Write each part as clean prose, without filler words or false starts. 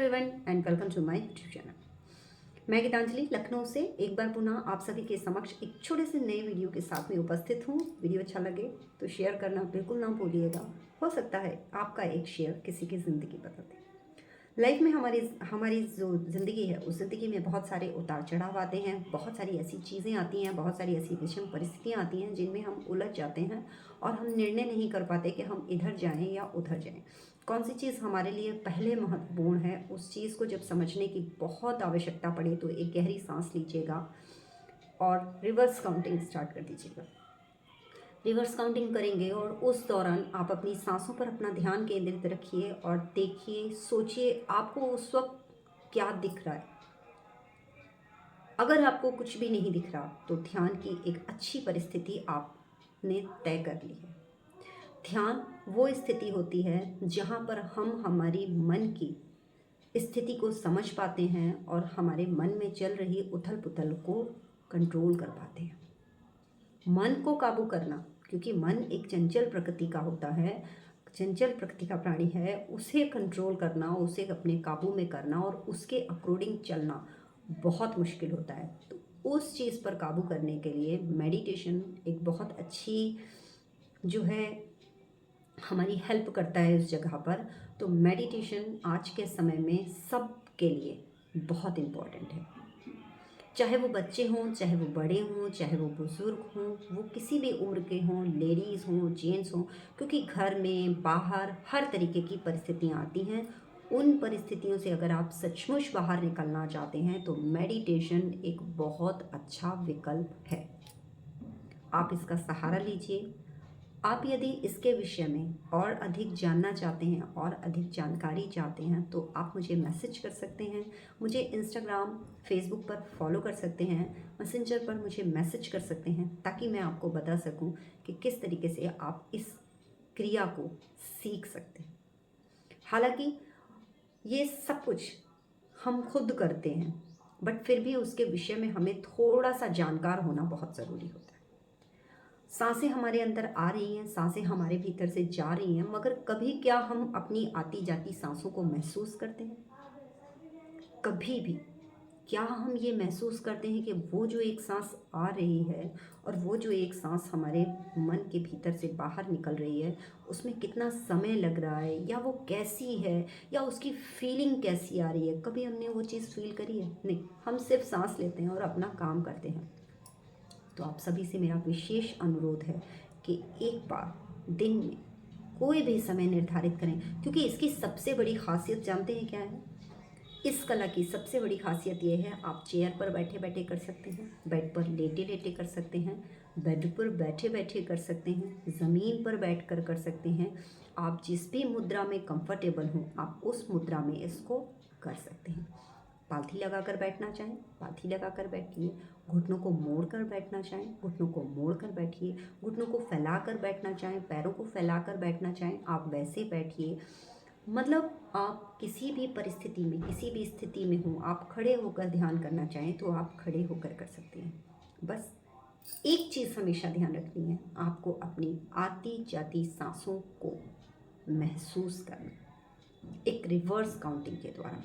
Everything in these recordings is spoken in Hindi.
Everyone and welcome to my YouTube channel. मैं गीतांजलि लखनऊ से एक बार पुनः आप सभी के समक्ष एक छोटे से नए वीडियो के साथ में उपस्थित हूँ। वीडियो अच्छा लगे तो शेयर करना बिल्कुल ना भूलिएगा। हो सकता है आपका एक शेयर किसी की ज़िंदगी बदल दे। लाइफ में हमारी जो ज़िंदगी है उस ज़िंदगी में बहुत सारे उतार चढ़ाव आते हैं, बहुत सारी ऐसी चीज़ें आती हैं, बहुत सारी ऐसी विषम परिस्थितियाँ आती हैं जिनमें हम उलझ जाते हैं और हम निर्णय नहीं कर पाते कि हम इधर जाएं या उधर जाएं। कौन सी चीज़ हमारे लिए पहले महत्वपूर्ण है, उस चीज़ को जब समझने की बहुत आवश्यकता पड़े तो एक गहरी सांस लीजिएगा और रिवर्स काउंटिंग स्टार्ट कर दीजिएगा। रिवर्स काउंटिंग करेंगे और उस दौरान आप अपनी सांसों पर अपना ध्यान केंद्रित रखिए और देखिए, सोचिए आपको उस वक्त क्या दिख रहा है। अगर आपको कुछ भी नहीं दिख रहा तो ध्यान की एक अच्छी परिस्थिति आपने तय कर ली है। ध्यान वो स्थिति होती है जहाँ पर हम हमारी मन की स्थिति को समझ पाते हैं और हमारे मन में चल रही उथल पुथल को कंट्रोल कर पाते हैं। मन को काबू करना, क्योंकि मन एक चंचल प्रकृति का होता है, चंचल प्रकृति का प्राणी है, उसे कंट्रोल करना, उसे अपने काबू में करना और उसके अकॉर्डिंग चलना बहुत मुश्किल होता है। तो उस चीज़ पर काबू करने के लिए मेडिटेशन एक बहुत अच्छी जो है हमारी हेल्प करता है उस जगह पर। तो मेडिटेशन आज के समय में सब के लिए बहुत इम्पॉर्टेंट है, चाहे वो बच्चे हों, चाहे वो बड़े हों, चाहे वो बुज़ुर्ग हों, वो किसी भी उम्र के हों, लेडीज़ हों, जेंट्स हों, क्योंकि घर में बाहर हर तरीके की परिस्थितियाँ आती हैं। उन परिस्थितियों से अगर आप सचमुच बाहर निकलना चाहते हैं तो मेडिटेशन एक बहुत अच्छा विकल्प है। आप इसका सहारा लीजिए। आप यदि इसके विषय में और अधिक जानना चाहते हैं और अधिक जानकारी चाहते हैं तो आप मुझे मैसेज कर सकते हैं, मुझे इंस्टाग्राम, फेसबुक पर फॉलो कर सकते हैं, मैसेंजर पर मुझे मैसेज कर सकते हैं, ताकि मैं आपको बता सकूं कि किस तरीके से आप इस क्रिया को सीख सकते हैं। हालांकि ये सब कुछ हम खुद करते हैं, बट फिर भी उसके विषय में हमें थोड़ा सा जानकार होना बहुत ज़रूरी होता है। सांसें हमारे अंदर आ रही हैं, सांसें हमारे भीतर से जा रही हैं, मगर कभी क्या हम अपनी आती जाती सांसों को महसूस करते हैं? कभी भी क्या हम ये महसूस करते हैं कि वो जो एक सांस आ रही है और वो जो एक सांस हमारे मन के भीतर से बाहर निकल रही है, उसमें कितना समय लग रहा है, या वो कैसी है, या उसकी फीलिंग कैसी आ रही है? कभी हमने वो चीज़ फील करी है? नहीं, हम सिर्फ सांस लेते हैं और अपना काम करते हैं। तो आप सभी से मेरा विशेष अनुरोध है कि एक बार दिन में कोई भी समय निर्धारित करें, क्योंकि इसकी सबसे बड़ी खासियत जानते हैं क्या है? इस कला की सबसे बड़ी खासियत ये है, आप चेयर पर बैठे बैठे कर सकते हैं, बेड पर लेटे लेटे कर सकते हैं, बेड पर बैठे बैठे कर सकते हैं, ज़मीन पर बैठकर कर सकते हैं। आप जिस भी मुद्रा में कंफर्टेबल हों आप उस मुद्रा में इसको कर सकते हैं। पालथी लगाकर बैठना चाहें पालथी लगाकर बैठिए, घुटनों को मोड़ कर बैठना चाहें घुटनों को मोड़ कर बैठिए, घुटनों को फैलाकर बैठना चाहें, पैरों को फैलाकर बैठना चाहें, आप वैसे बैठिए। मतलब आप किसी भी परिस्थिति में, किसी भी स्थिति में हो, आप खड़े होकर ध्यान करना चाहें तो आप खड़े होकर कर सकते हैं। बस एक चीज़ हमेशा ध्यान रखनी है, आपको अपनी आती जाती सांसों को महसूस करना, एक रिवर्स काउंटिंग के द्वारा।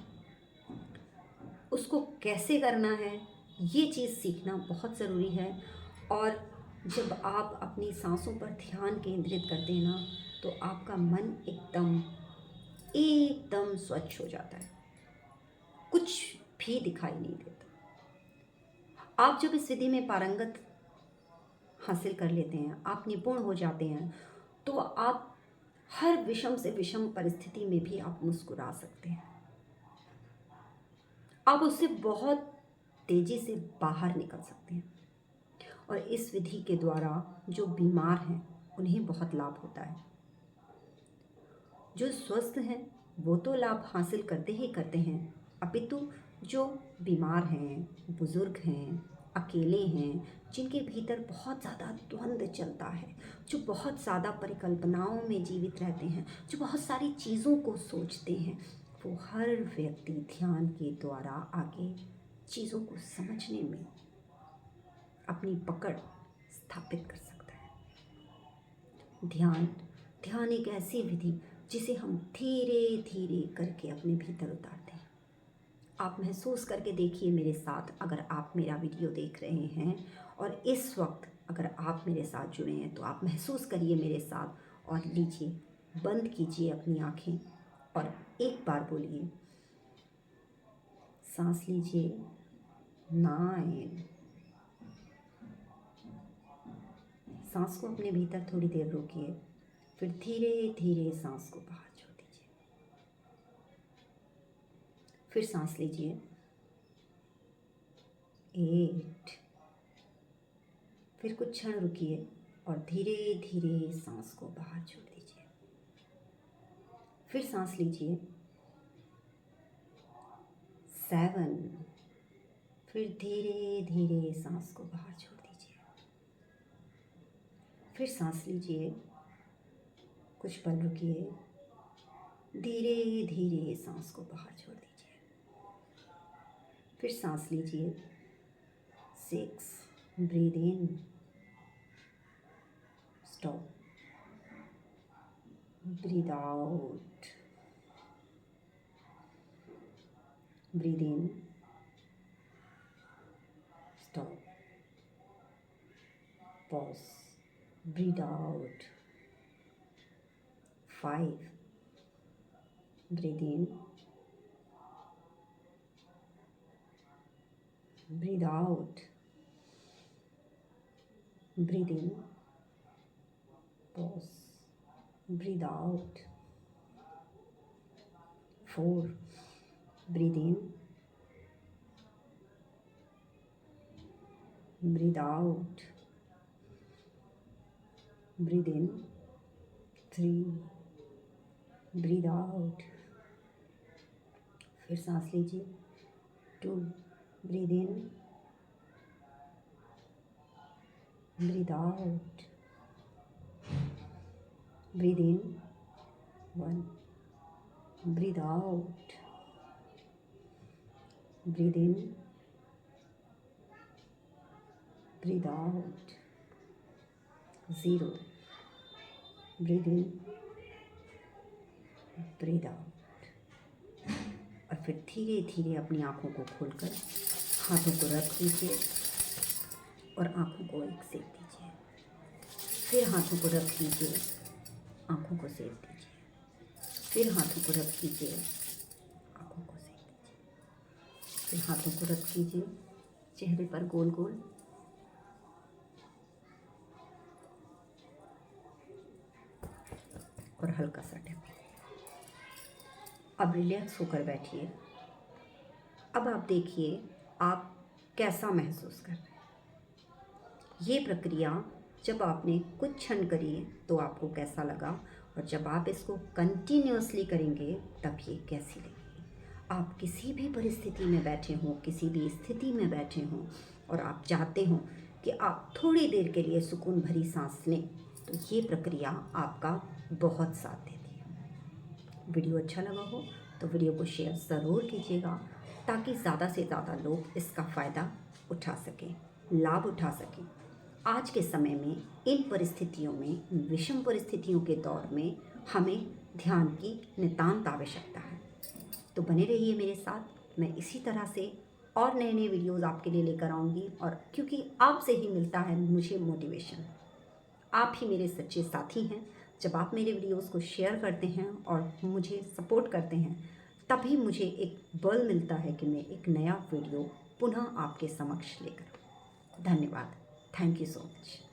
उसको कैसे करना है ये चीज़ सीखना बहुत ज़रूरी है। और जब आप अपनी सांसों पर ध्यान केंद्रित करते हैं ना, तो आपका मन एकदम एकदम स्वच्छ हो जाता है, कुछ भी दिखाई नहीं देता। आप जब इस विधि में पारंगत हासिल कर लेते हैं, आप निपुण हो जाते हैं, तो आप हर विषम से विषम परिस्थिति में भी आप मुस्कुरा सकते हैं। आप उससे बहुत तेज़ी से बाहर निकल सकते हैं। और इस विधि के द्वारा जो बीमार हैं उन्हें बहुत लाभ होता है। जो स्वस्थ हैं वो तो लाभ हासिल करते ही करते हैं, अपितु जो बीमार हैं, बुज़ुर्ग हैं, अकेले हैं, जिनके भीतर बहुत ज़्यादा द्वंद्व चलता है, जो बहुत ज़्यादा परिकल्पनाओं में जीवित रहते हैं, जो बहुत सारी चीज़ों को सोचते हैं, वो हर व्यक्ति ध्यान के द्वारा आगे चीज़ों को समझने में अपनी पकड़ स्थापित कर सकता है। ध्यान एक ऐसी विधि जिसे हम धीरे धीरे करके अपने भीतर उतारते हैं। आप महसूस करके देखिए मेरे साथ, अगर आप मेरा वीडियो देख रहे हैं और इस वक्त अगर आप मेरे साथ जुड़े हैं तो आप महसूस करिए मेरे साथ और लीजिए, बंद कीजिए अपनी आँखें और एक बार बोलिए, सांस लीजिए 9। सांस को अपने भीतर थोड़ी देर रोकिए, फिर धीरे धीरे सांस को बाहर छोड़ दीजिए। फिर सांस लीजिए 8। फिर कुछ क्षण रुकिए और धीरे धीरे सांस को बाहर छोड़ दीजिए। फिर सांस लीजिए 7। फिर धीरे धीरे सांस को बाहर छोड़ दीजिए। फिर सांस लीजिए, कुछ पल रुकिए, धीरे धीरे सांस को बाहर छोड़ दीजिए। फिर सांस लीजिए 6, breathe in, stop, breathe out, breathe in, stop, pause, breathe out, 5, breathe in, breathe out, breathe in, pause, breathe out, 4, breathe in, breathe out, breathe in, 3, breathe out। फिर सांस लीजिए 2, breathe in, breathe out, breathe in, 1, breathe out, breathe in, breathe out, 0, breathe in, breathe out। और फिर धीरे धीरे अपनी आँखों को खोलकर हाथों को रब कीजिए और आँखों को एक सेक दीजिए। फिर हाथों को रब कीजिए, आँखों को सेक दीजिए। फिर हाथों को रब कीजिए, आँखों को सेक दीजिए। फिर हाथों को रब कीजिए चेहरे पर गोल गोल। और हल्का सा टैप। अब रिलैक्स होकर बैठिए। अब आप देखिए आप कैसा महसूस कर रहे हैं। ये प्रक्रिया जब आपने कुछ क्षण करी तो आपको कैसा लगा, और जब आप इसको कंटिन्यूअसली करेंगे तब ये कैसी लगेगी। आप किसी भी परिस्थिति में बैठे हों, किसी भी स्थिति में बैठे हों और आप चाहते हो कि आप थोड़ी देर के लिए सुकून भरी सांस लें, तो ये प्रक्रिया आपका बहुत साथ देती है। वीडियो अच्छा लगा हो तो वीडियो को शेयर ज़रूर कीजिएगा, ताकि ज़्यादा से ज़्यादा लोग इसका फ़ायदा उठा सकें, लाभ उठा सकें। आज के समय में इन परिस्थितियों में, विषम परिस्थितियों के दौर में हमें ध्यान की नितांत आवश्यकता है। तो बने रहिए मेरे साथ, मैं इसी तरह से और नए नए वीडियोज़ आपके लिए लेकर आऊँगी। और क्योंकि आपसे ही मिलता है मुझे मोटिवेशन, आप ही मेरे सच्चे साथी हैं। जब आप मेरे वीडियोस को शेयर करते हैं और मुझे सपोर्ट करते हैं, तभी मुझे एक बल मिलता है कि मैं एक नया वीडियो पुनः आपके समक्ष लेकर आऊँ। धन्यवाद। Thank you so much.